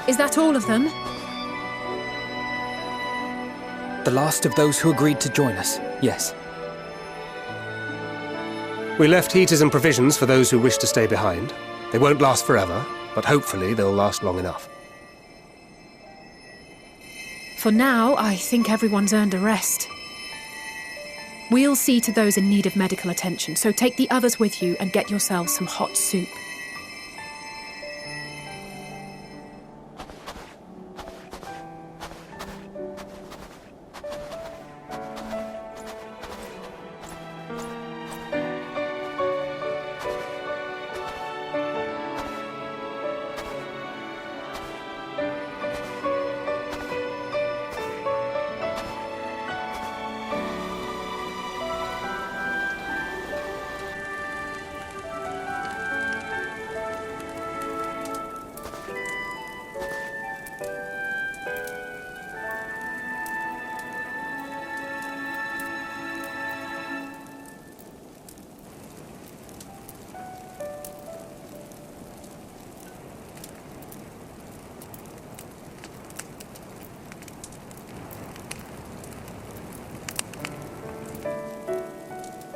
Is that all of them? The last of those who agreed to join us, yes. We left heaters and provisions for those who wish to stay behind. They won't last forever, but hopefully they'll last long enough. For now, I think everyone's earned a rest. We'll see to those in need of medical attention, so take the others with you and get yourselves some hot soup.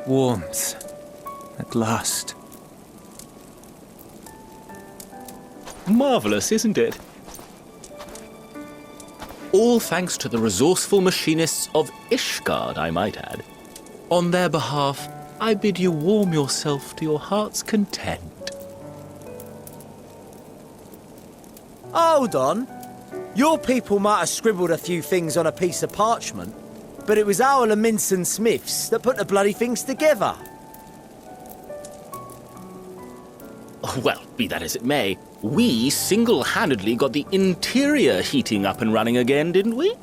Warmth. At last. Marvellous, isn't it? All thanks to the resourceful machinists of Ishgard, I might add. On their behalf, I bid you warm yourself to your heart's content. Hold on. Your people might have scribbled a few things on a piece of parchment, but it was our Minson Smiths that put the bloody things together. Well, be that as it may, we single-handedly got the interior heating up and running again, didn't we?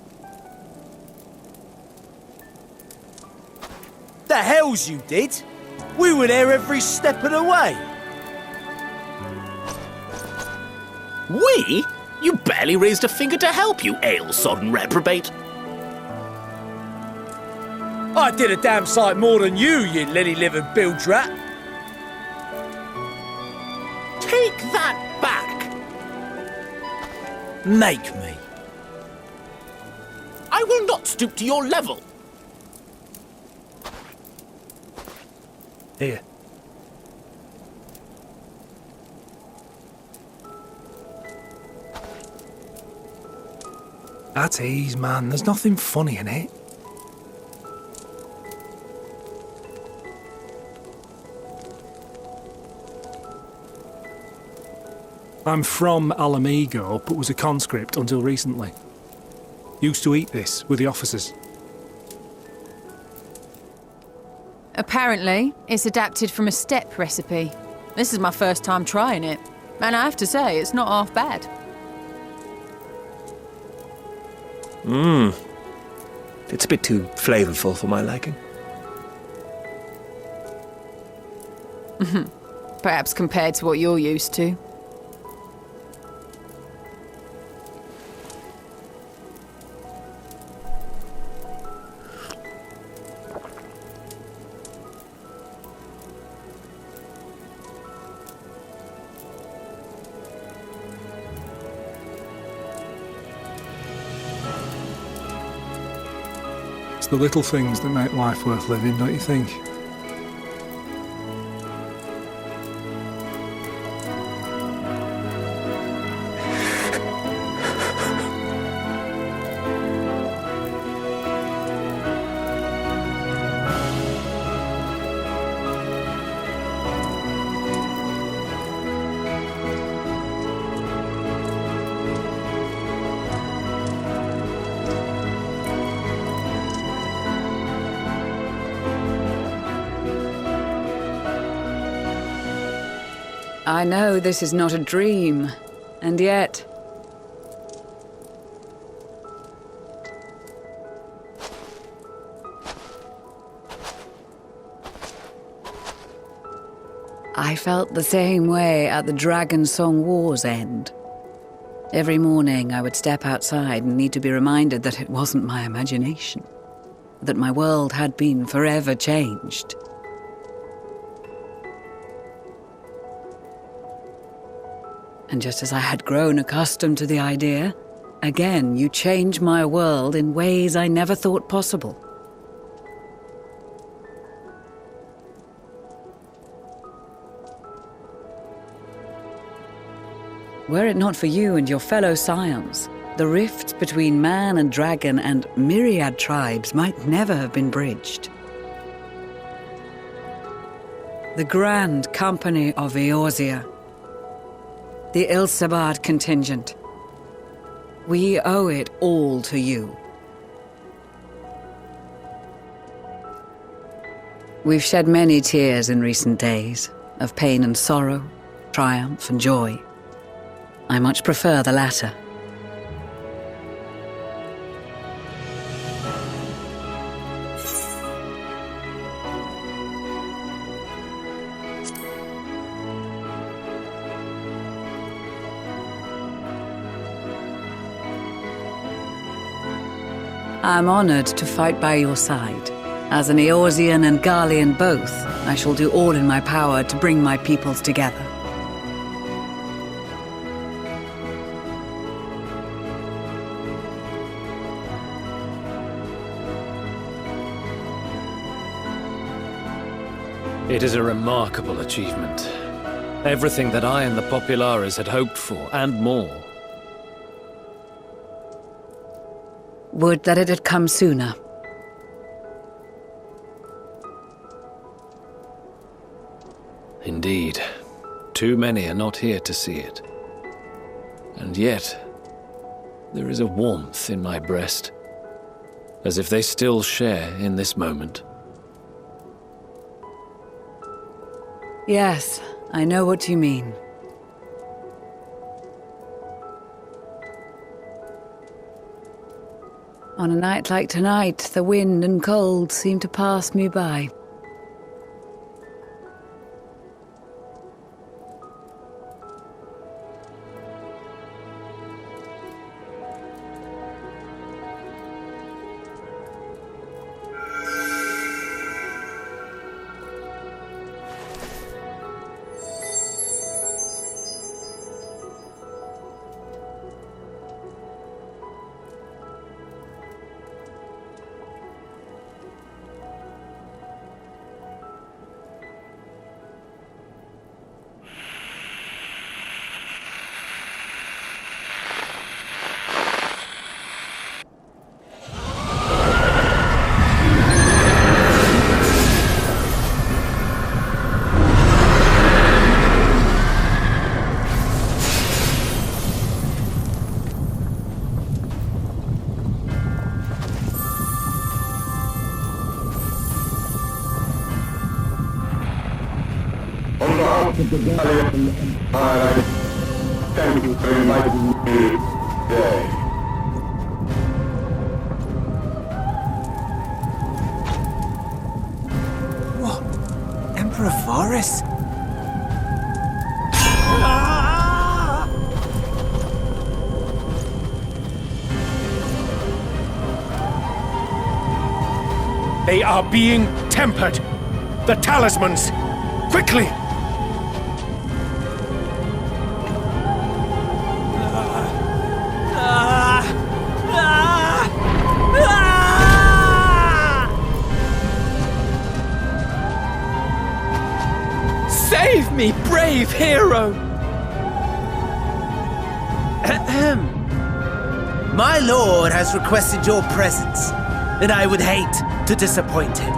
The hells you did! We were there every step of the way. We? You barely raised a finger to help, you ale-sodden reprobate. I did a damn sight more than you, you lily-livered bilge rat. Take that back! Make me. I will not stoop to your level. Here. At ease, man. There's nothing funny in it. I'm from Alamigo, but was a conscript until recently. Used to eat this with the officers. Apparently, it's adapted from a steppe recipe. This is my first time trying it, and I have to say, it's not half bad. It's a bit too flavourful for my liking. Perhaps compared to what you're used to. It's the little things that make life worth living, don't you think? I know this is not a dream, and yet... I felt the same way at the Dragon Song War's end. Every morning I would step outside and need to be reminded that it wasn't my imagination, that my world had been forever changed. And just as I had grown accustomed to the idea, again you change my world in ways I never thought possible. Were it not for you and your fellow scions, the rifts between man and dragon and myriad tribes might never have been bridged. The Grand Company of Eorzea, the Ilsabard contingent, we owe it all to you. We've shed many tears in recent days, of pain and sorrow, triumph and joy. I much prefer the latter. I'm honored to fight by your side. As an Eorzean and Garlean both, I shall do all in my power to bring my peoples together. It is a remarkable achievement. Everything that I and the Populares had hoped for, and more. Would that it had come sooner. Indeed. Too many are not here to see it. And yet, there is a warmth in my breast, as if they still share in this moment. Yes, I know what you mean. On a night like tonight, the wind and cold seem to pass me by. of the Galleon Empire, thank you for inviting me today. What? Emperor Varus? They are being tempered. The talismans! Quickly! Save me, brave hero! My lord has requested your presence, and I would hate to disappoint him.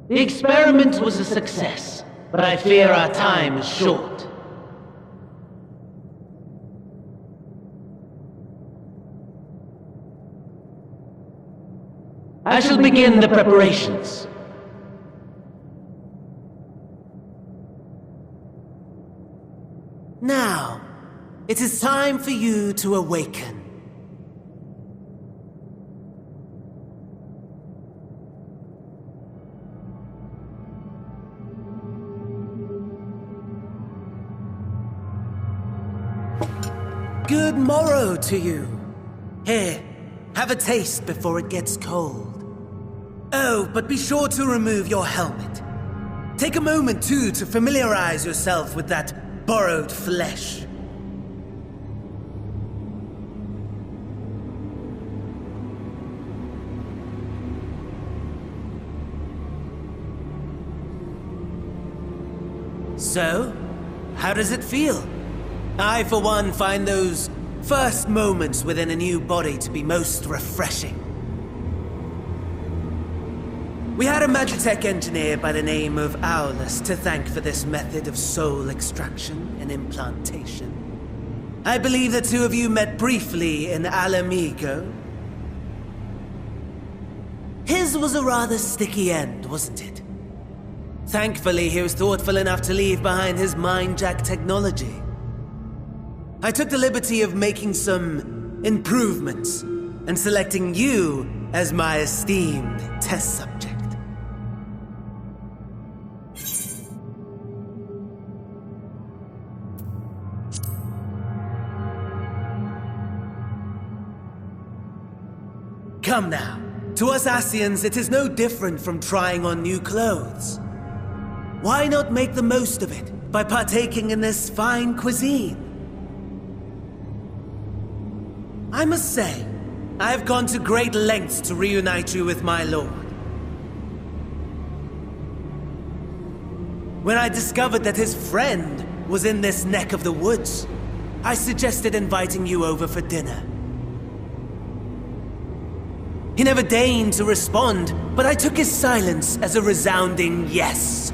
The experiment was a success, but I fear our time is short. I shall begin the preparations. Now, it is time for you to awaken. Good morrow to you. Here, have a taste before it gets cold. Oh, but be sure to remove your helmet. Take a moment, too, to familiarize yourself with that borrowed flesh. So, how does it feel? I, for one, find those first moments within a new body to be most refreshing. We had a Magitech engineer by the name of Aulus to thank for this method of soul extraction and implantation. I believe the two of you met briefly in Alamigo. His was a rather sticky end, wasn't it? Thankfully, he was thoughtful enough to leave behind his mind-jack technology. I took the liberty of making some improvements and selecting you as my esteemed test subject. Come now. To us Asians, it is no different from trying on new clothes. Why not make the most of it by partaking in this fine cuisine? I must say, I've gone to great lengths to reunite you with my lord. When I discovered that his friend was in this neck of the woods, I suggested inviting you over for dinner. He never deigned to respond, but I took his silence as a resounding yes.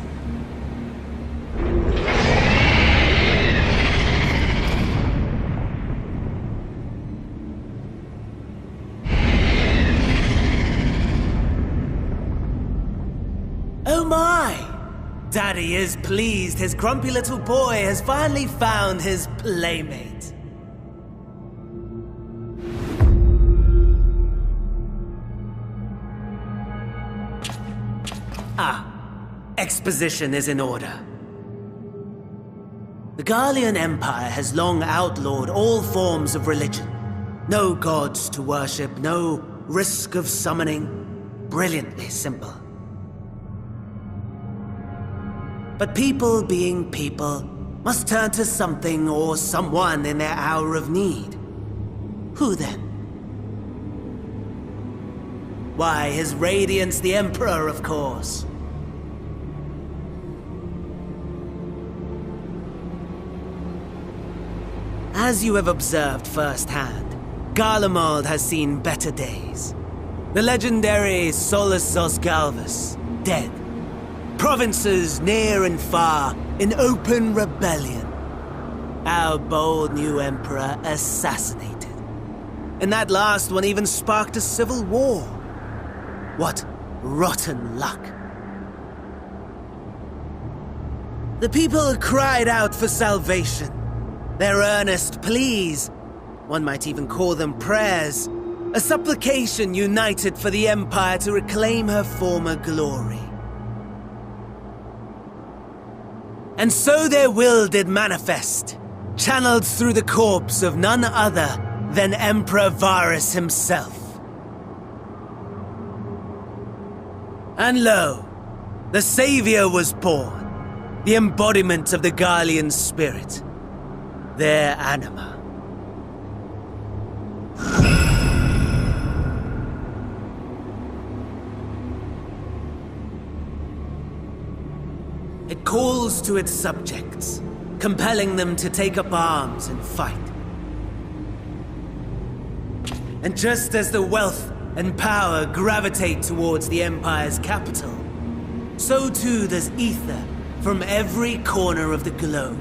Oh my! Daddy is pleased his grumpy little boy has finally found his playmate. Exposition is in order. The Garlean Empire has long outlawed all forms of religion. No gods to worship, no risk of summoning. Brilliantly simple. But people being people must turn to something or someone in their hour of need. Who then? Why, His Radiance the Emperor, of course. As you have observed firsthand, Garlemald has seen better days. The legendary Solus Osgalvus, dead. Provinces near and far in open rebellion. Our bold new emperor assassinated. And that last one even sparked a civil war. What rotten luck. The people cried out for salvation. Their earnest pleas, one might even call them prayers, a supplication united for the Empire to reclaim her former glory. And so their will did manifest, channeled through the corpse of none other than Emperor Varus himself. And lo, the Savior was born, the embodiment of the Garlean spirit. Their anima. It calls to its subjects, compelling them to take up arms and fight. And just as the wealth and power gravitate towards the Empire's capital, so too does ether from every corner of the globe.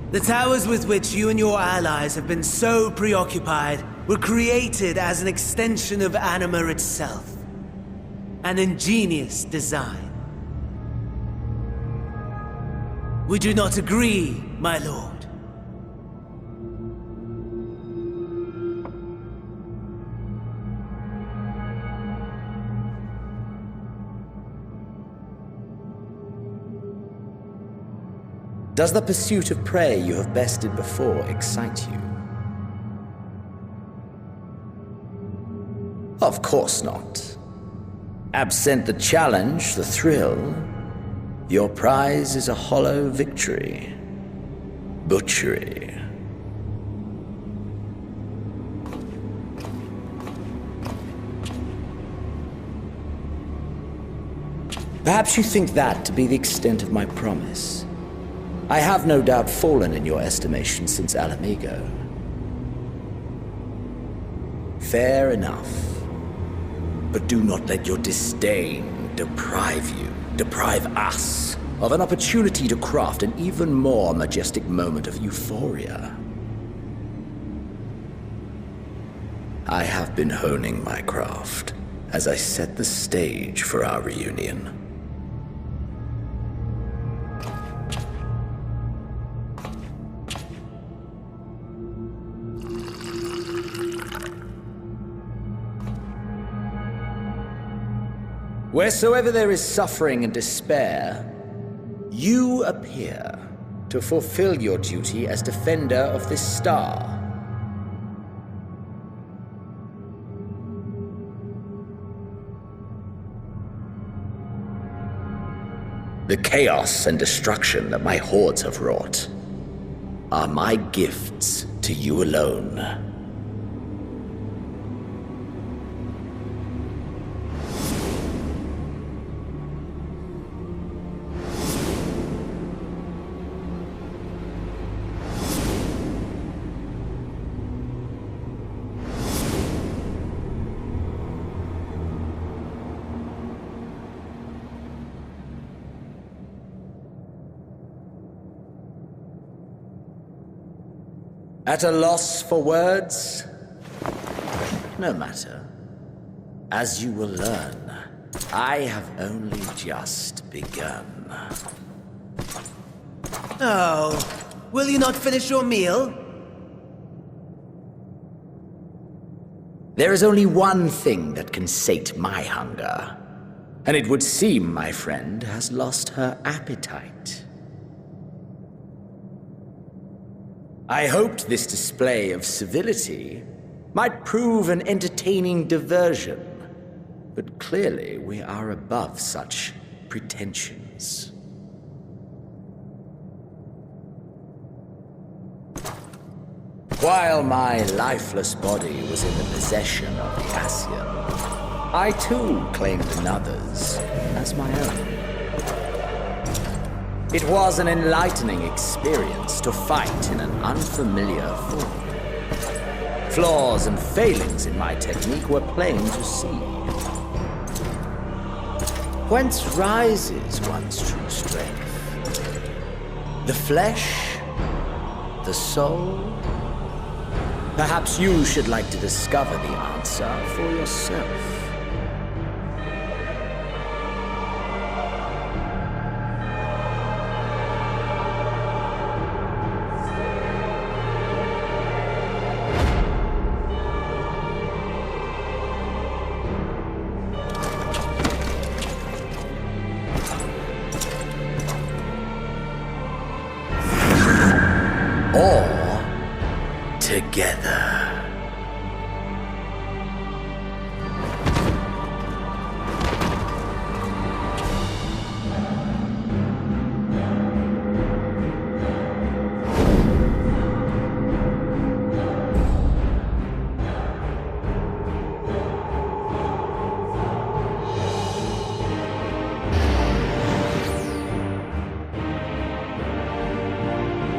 The towers with which you and your allies have been so preoccupied were created as an extension of Anima itself. An ingenious design. Would you not agree, my lord? Does the pursuit of prey you have bested before excite you? Of course not. Absent the challenge, the thrill, your prize is a hollow victory. Butchery. Perhaps you think that to be the extent of my promise. I have no doubt fallen in your estimation since Alamigo. Fair enough. But do not let your disdain deprive us, of an opportunity to craft an even more majestic moment of euphoria. I have been honing my craft as I set the stage for our reunion. Wheresoever there is suffering and despair, you appear to fulfill your duty as defender of this star. The chaos and destruction that my hordes have wrought are my gifts to you alone. At a loss for words? No matter. As you will learn, I have only just begun. Oh, will you not finish your meal? There is only one thing that can sate my hunger, and it would seem my friend has lost her appetite. I hoped this display of civility might prove an entertaining diversion, but clearly we are above such pretensions. While my lifeless body was in the possession of the Ascian, I too claimed another's as my own. It was an enlightening experience to fight in an unfamiliar form. Flaws and failings in my technique were plain to see. Whence rises one's true strength? The flesh? The soul? Perhaps you should like to discover the answer for yourself. Together.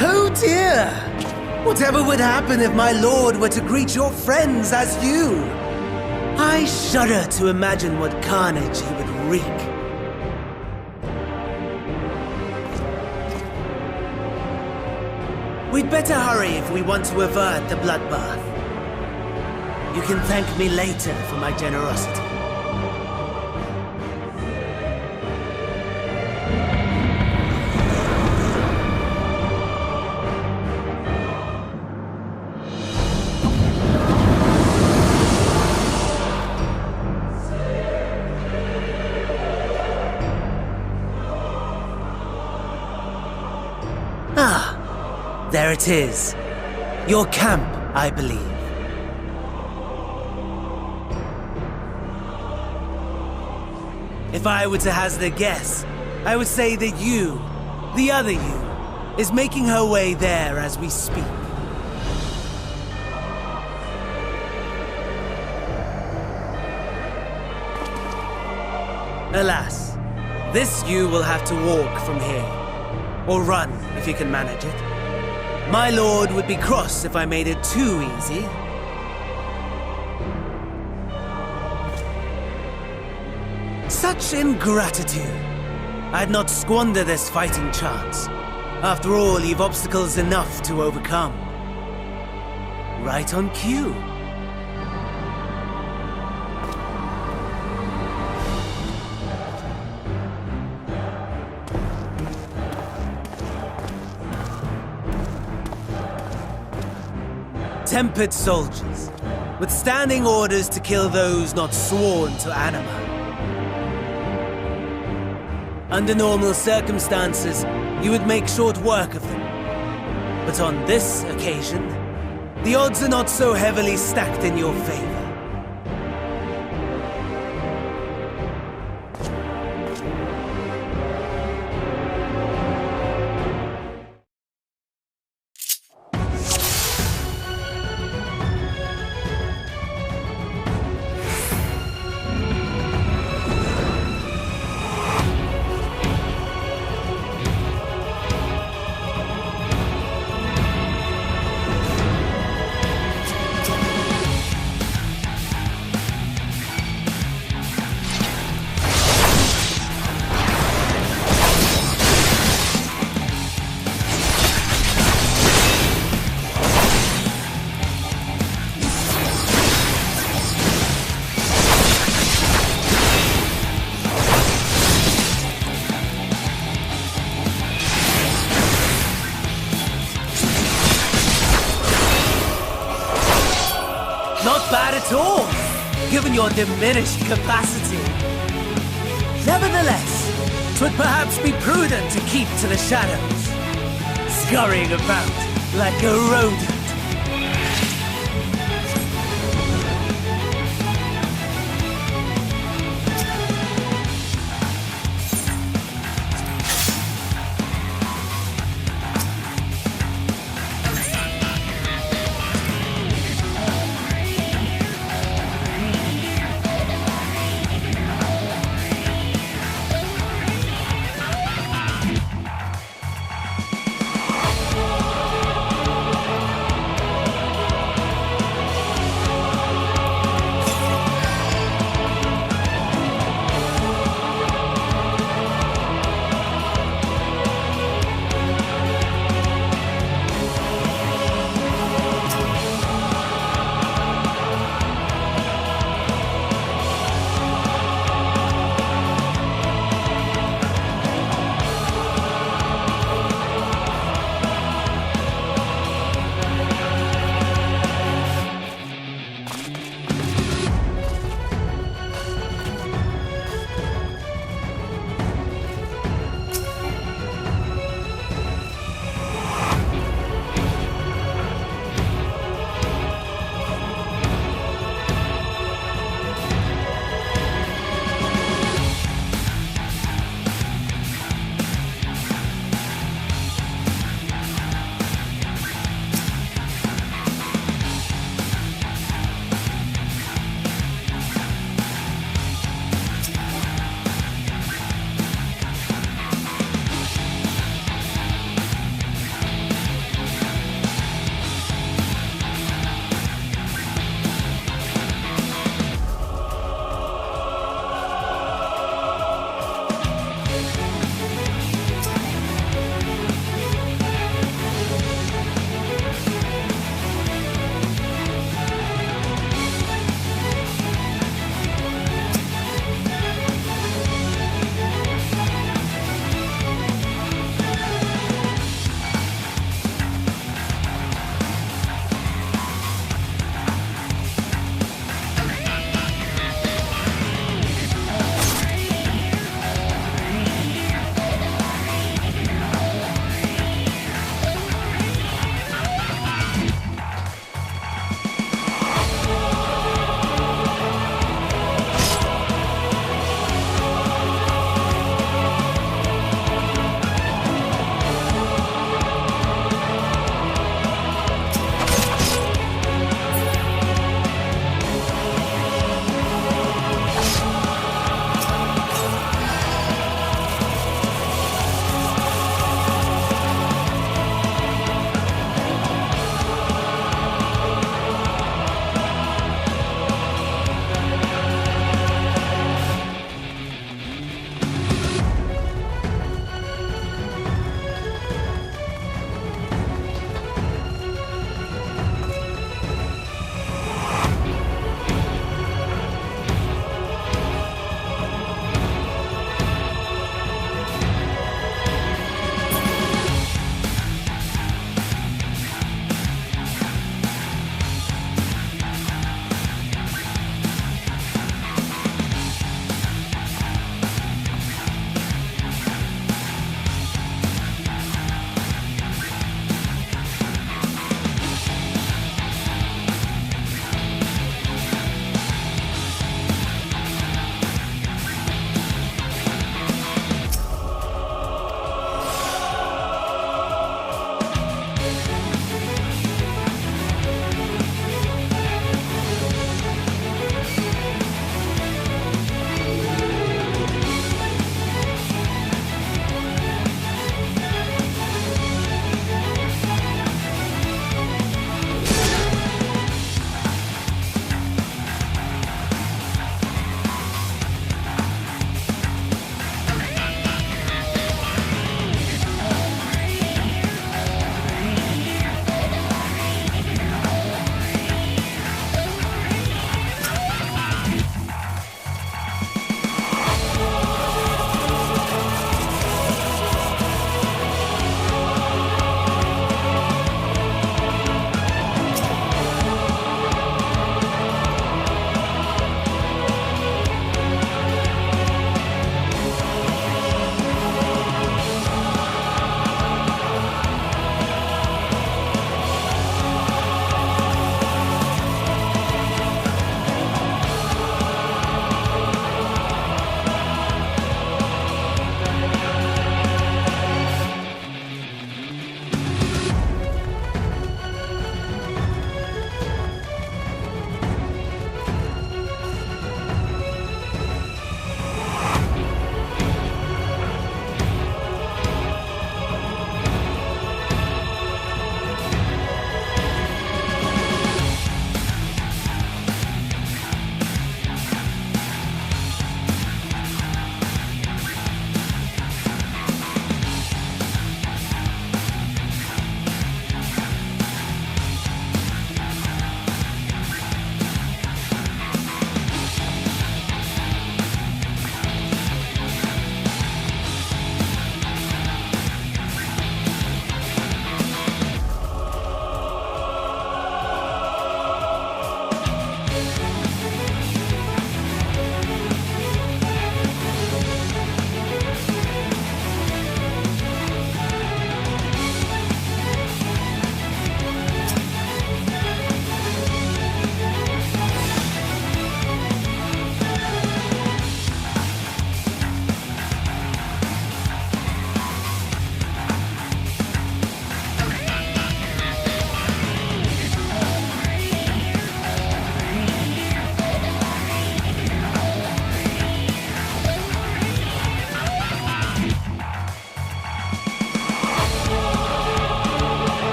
Oh dear! Whatever would happen if my lord were to greet your friends as you? I shudder to imagine what carnage he would wreak. We'd better hurry if we want to avert the bloodbath. You can thank me later for my generosity. Ah, there it is. Your camp, I believe. If I were to hazard a guess, I would say that you, the other you, is making her way there as we speak. Alas, this you will have to walk from here. Or run, if you can manage it. My lord would be cross if I made it too easy. Such ingratitude. I'd not squander this fighting chance. After all, you've obstacles enough to overcome. Right on cue. Tempered soldiers, withstanding orders to kill those not sworn to Anima. Under normal circumstances, you would make short work of them. But on this occasion, the odds are not so heavily stacked in your favor. Not bad at all, given your diminished capacity. Nevertheless, 'twould perhaps be prudent to keep to the shadows, scurrying about like a rodent.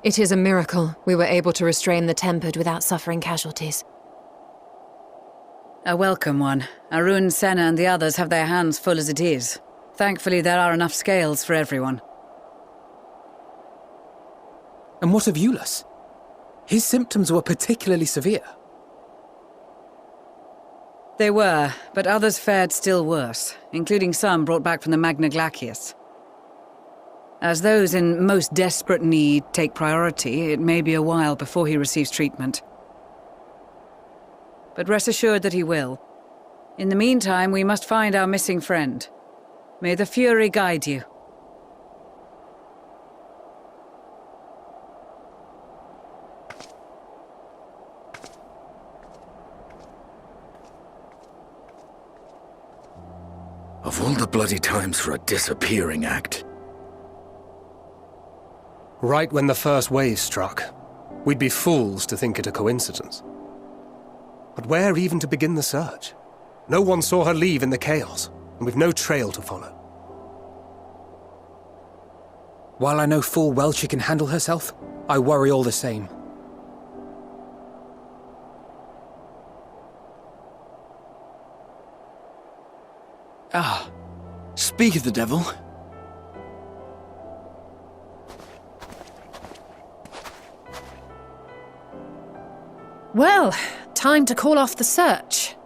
It is a miracle we were able to restrain the Tempered without suffering casualties. A welcome one. Arun, Senna and the others have their hands full as it is. Thankfully, there are enough scales for everyone. And what of Eulus? His symptoms were particularly severe. They were, but others fared still worse, including some brought back from the Magna Glacius. As those in most desperate need take priority, it may be a while before he receives treatment. But rest assured that he will. In the meantime, we must find our missing friend. May the Fury guide you. Of all the bloody times for a disappearing act. Right when the first wave struck, we'd be fools to think it a coincidence. But where even to begin the search? No one saw her leave in the chaos, and we've no trail to follow. While I know full well she can handle herself, I worry all the same. Ah, speak of the devil. Well, time to call off the search.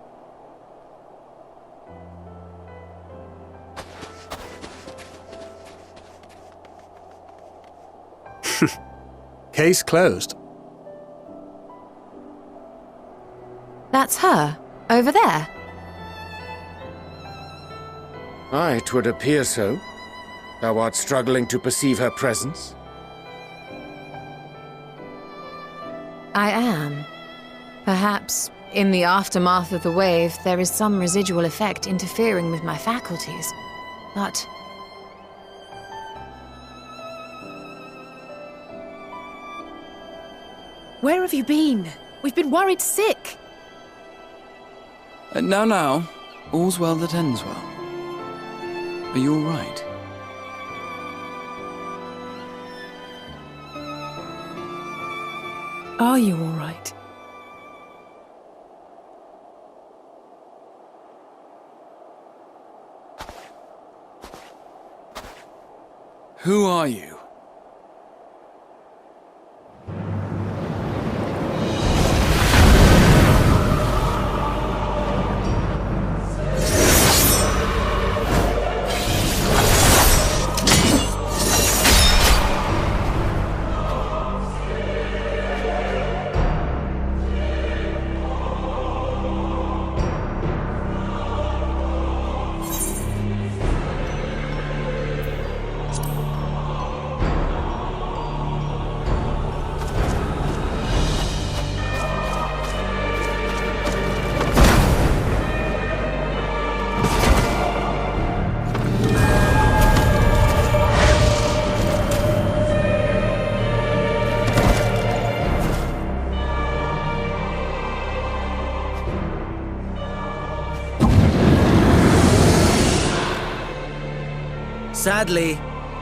Case closed. That's her, over there. Aye, 'twould appear so. Thou art struggling to perceive her presence? I am. Perhaps, in the aftermath of the wave, there is some residual effect interfering with my faculties. But... Where have you been? We've been worried sick. Now, all's well that ends well. Are you all right? Are you all right? Who are you? Sadly,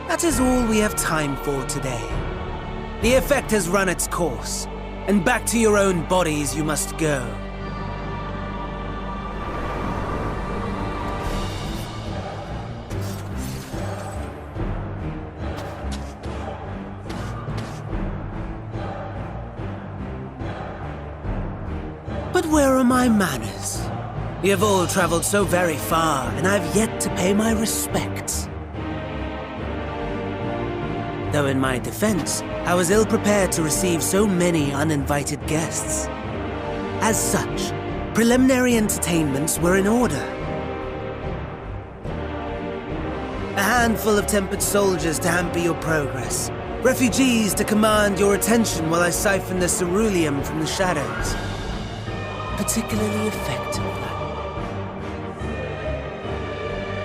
that is all we have time for today. The effect has run its course, and back to your own bodies you must go. But where are my manners? We have all traveled so very far, and I have yet to pay my respects. Though in my defense, I was ill-prepared to receive so many uninvited guests. As such, preliminary entertainments were in order. A handful of tempered soldiers to hamper your progress. Refugees to command your attention while I siphon the ceruleum from the shadows. Particularly effective.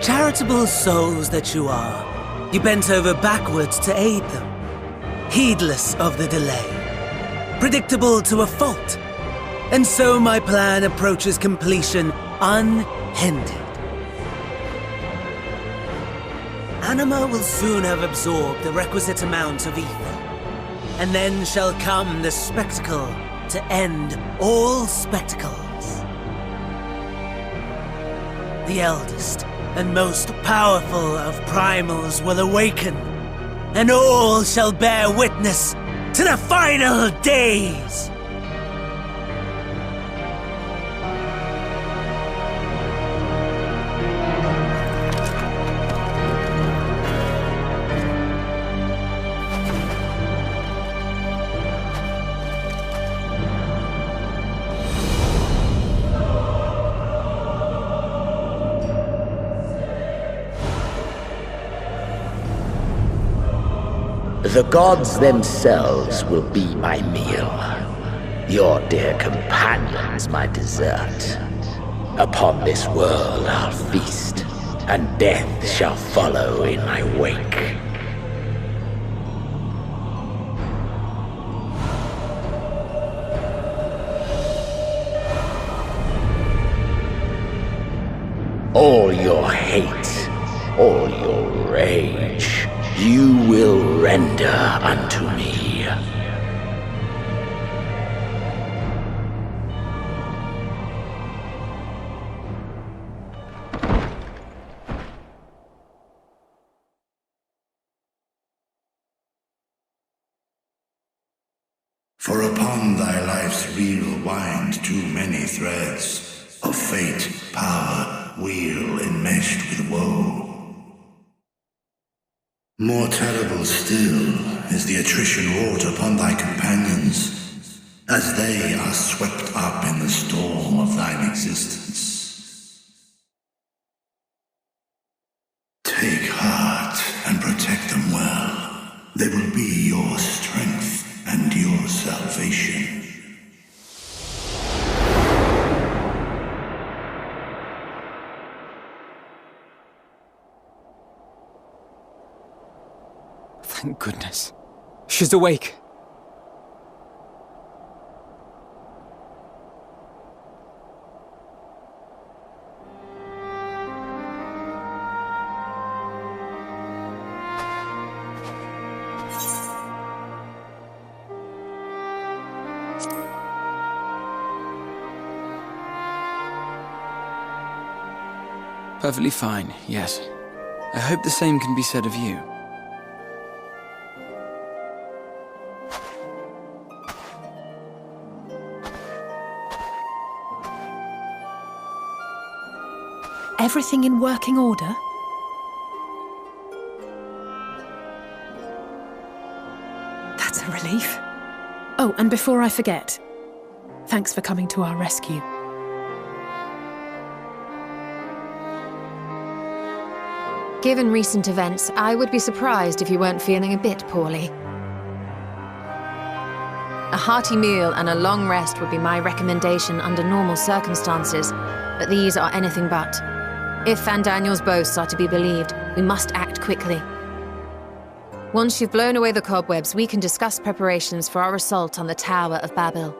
Charitable souls that you are. You bent over backwards to aid them, heedless of the delay, predictable to a fault. And so my plan approaches completion unhindered. Anima will soon have absorbed the requisite amount of ether. and then shall come the spectacle to end all spectacles. The eldest and most powerful of primals will awaken, and all shall bear witness to the final days! The gods themselves will be my meal. Your dear companions my dessert. Upon this world I'll feast, and death shall follow in my wake. All your hate, all your rage, you will render unto me. For upon thy life's reel wind too many threads of fate, power, weal enmeshed with woe. More terrible still is the attrition wrought upon thy companions, as they are swept up in the storm of thine existence. Take heart and protect them well. They will be your strength and your salvation. Thank goodness. She's awake. Perfectly fine, yes. I hope the same can be said of you. Everything in working order? That's a relief. Oh, and before I forget, thanks for coming to our rescue. Given recent events, I would be surprised if you weren't feeling a bit poorly. A hearty meal and a long rest would be my recommendation under normal circumstances, but these are anything but. If Van Daniel's boasts are to be believed, we must act quickly. Once you've blown away the cobwebs, we can discuss preparations for our assault on the Tower of Babel.